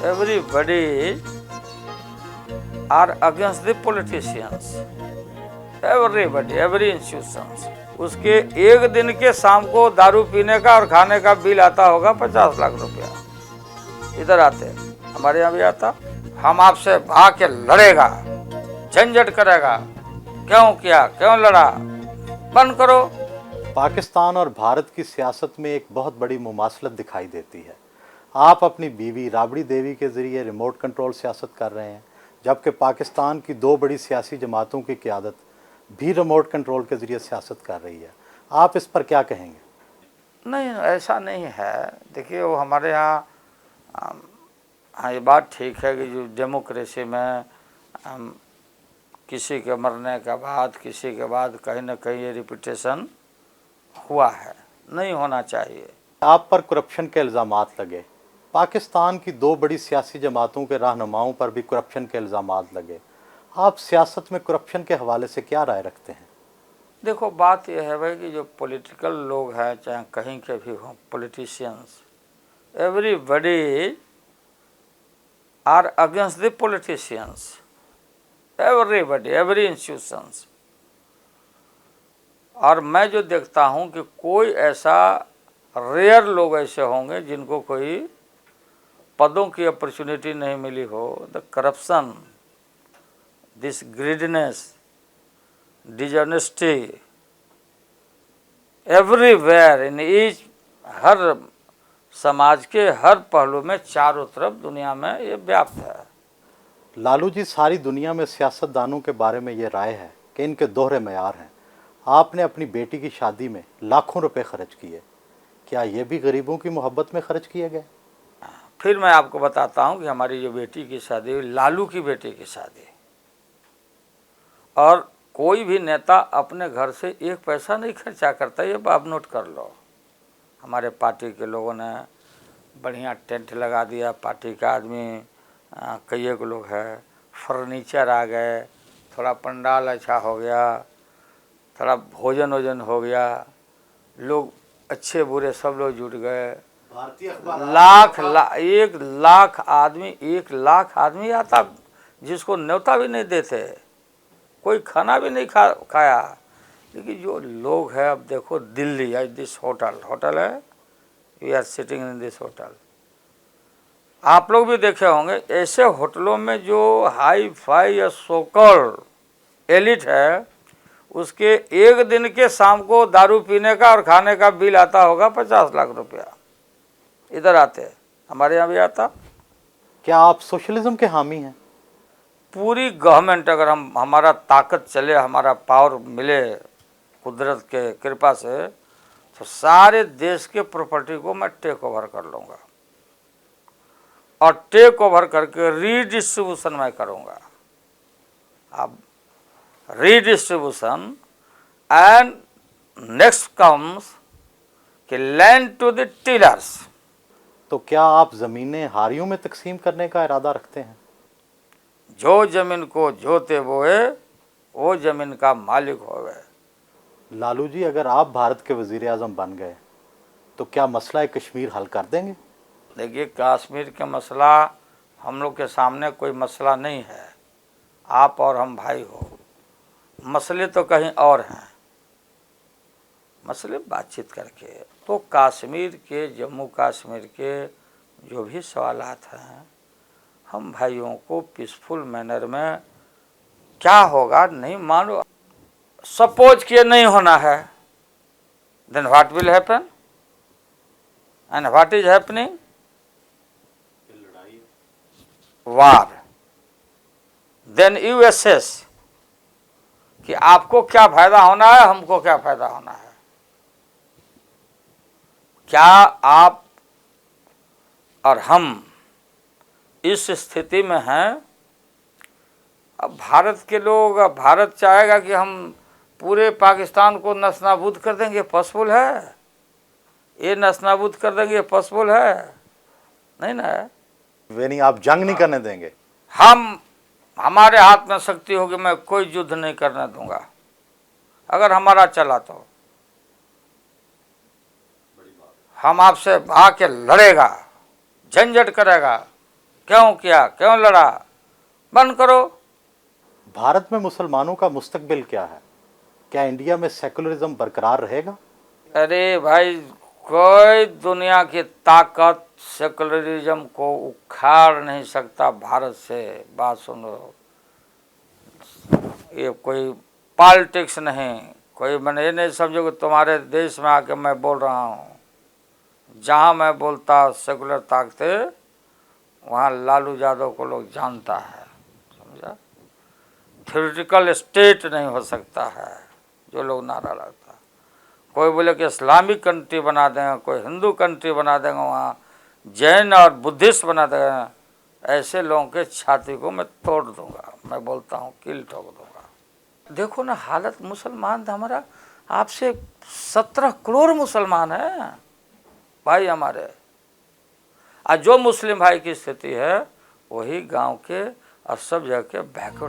Everybody are against the politicians. Everybody, every institutions. उसके एक दिन के शाम को दारू पीने का और खाने का बिल आता होगा 50 लाख रुपया। इधर आते हमारे यहाँ भी आता, हम आपसे भाग के लड़ेगा, झंझट करेगा, क्यों किया, क्यों लड़ा, बंद करो। पाकिस्तान और भारत की सियासत में एक बहुत बड़ी मुमासलत दिखाई देती है। आप अपनी बीवी राबड़ी देवी के ज़रिए रिमोट कंट्रोल सियासत कर रहे हैं, जबकि पाकिस्तान की दो बड़ी सियासी जमातों की क़यादत भी रिमोट कंट्रोल के ज़रिए सियासत कर रही है। आप इस पर क्या कहेंगे? नहीं, ऐसा नहीं है। देखिए, वो हमारे यहाँ हाँ, ये बात ठीक है कि जो डेमोक्रेसी में किसी के मरने के बाद, किसी के बाद कहीं ना कहीं ये रिपीटेशन हुआ है, नहीं होना चाहिए। आप पर करप्शन के इल्ज़ामात लगे, पाकिस्तान की दो बड़ी सियासी जमातों के रहनुमाओं पर भी करप्शन के इल्ज़ामात लगे। आप सियासत में करप्शन के हवाले से क्या राय रखते हैं? देखो, बात यह है भाई कि जो पॉलिटिकल लोग हैं, चाहे कहीं के भी हों, politicians, everybody are against the politicians. Everybody, every institutions. और मैं जो देखता हूं कि कोई ऐसा रेयर लोग ऐसे होंगे जिनको कोई पदों की अपॉर्चुनिटी नहीं मिली हो। The corruption, this greedness, dishonesty, everywhere in each, हर समाज के हर पहलू में, चारों तरफ दुनिया में ये व्याप्त है। लालू जी, सारी दुनिया में सियासतदानों के बारे में ये राय है कि इनके दोहरे मयार हैं। आपने अपनी बेटी की शादी में लाखों रुपए खर्च किए, क्या ये भी गरीबों की मोहब्बत में खर्च किए गए? फिर मैं आपको बताता हूं कि हमारी जो बेटी की शादी हुई, लालू की बेटी की शादी, और कोई भी नेता अपने घर से एक पैसा नहीं खर्चा करता, ये आप नोट कर लो। हमारे पार्टी के लोगों ने बढ़िया टेंट लगा दिया, पार्टी का आदमी कई एक लोग हैं, फर्नीचर आ गए, थोड़ा पंडाल अच्छा हो गया, थोड़ा भोजन वोजन हो गया, लोग अच्छे बुरे सब लोग जुट गए। एक लाख आदमी आता, जिसको न्योता भी नहीं देते, कोई खाना भी नहीं खाया। लेकिन जो लोग हैं, अब देखो दिल्ली, आज दिस होटल है, we are sitting in this hotel. आप लोग भी देखे होंगे, ऐसे होटलों में जो हाई फाई या सोकल एलिट है, उसके एक दिन के शाम को दारू पीने का और खाने का बिल आता होगा 50 लाख रुपया। इधर आते हमारे यहाँ भी आता। क्या आप सोशलिज्म के हामी हैं? पूरी गवर्नमेंट, अगर हमारा ताकत चले, हमारा पावर मिले कुदरत के कृपा से, तो सारे देश के प्रॉपर्टी को मैं टेक ओवर कर लूँगा, और टेक ओवर करके रीडिस्ट्रीब्यूशन मैं करूँगा। अब रीडिस्ट्रीब्यूशन एंड नेक्स्ट कम्स कि लैंड टू द टीलर्स। तो क्या आप ज़मीनें हारियों में तकसीम करने का इरादा रखते हैं? जो जमीन को जोते बोए, वो जमीन का मालिक हो गए। लालू जी, अगर आप भारत के वज़ीर आज़म बन गए तो क्या मसला कश्मीर हल कर देंगे? देखिए, कश्मीर का मसला हम लोग के सामने कोई मसला नहीं है। आप और हम भाई हो, मसले तो कहीं और हैं। मसले बातचीत करके, तो कश्मीर के, जम्मू कश्मीर के जो भी सवालात हैं, हम भाइयों को पीसफुल मैनर में, क्या होगा नहीं मानो, सपोज किए नहीं होना है, then what will happen and what is happening? War. Then you assess कि आपको क्या फायदा होना है, हमको क्या फायदा होना है। क्या आप और हम इस स्थिति में हैं? अब भारत के लोग, अब भारत चाहेगा कि हम पूरे पाकिस्तान को नस्तानाबूद कर देंगे, पॉसिबल है? ये नस्तानाबूद कर देंगे, पॉसिबल है? नहीं ना है। वे नहीं, आप जंग नहीं करने देंगे? हमारे हाथ में शक्ति होगी, मैं कोई युद्ध नहीं करने दूंगा। अगर हमारा चला तो हम आपसे भाग के लड़ेगा, झंझट करेगा, क्यों किया, क्यों लड़ा? बंद करो। भारत में मुसलमानों का मुस्तकबिल क्या है? क्या इंडिया में सेकुलरिज्म बरकरार रहेगा? अरे भाई, कोई दुनिया की ताकत सेकुलरिज्म को उखाड़ नहीं सकता भारत से। बात सुनो, ये कोई पॉलिटिक्स नहीं, कोई मैंने ये नहीं समझो कि तुम्हारे देश में आके मैं बोल रहा हूँ। जहाँ मैं बोलता सेकुलर ताकतें, वहाँ लालू यादव को लोग जानता है, समझा? थ्योरेटिकल स्टेट नहीं हो सकता है जो लोग नारा लगता। कोई बोले कि इस्लामिक कंट्री बना देंगे, कोई हिंदू कंट्री बना देंगे, वहाँ जैन और बुद्धिस्ट बना देंगे, ऐसे लोगों के छाती को मैं तोड़ दूंगा। मैं बोलता हूँ, किल ठोक दूंगा। देखो ना हालत, मुसलमान था हमारा, आपसे 17 करोड़ मुसलमान हैं भाई हमारे। आज जो मुस्लिम भाई की स्थिति है, वही गांव के और सब जगह के बैकवर्ड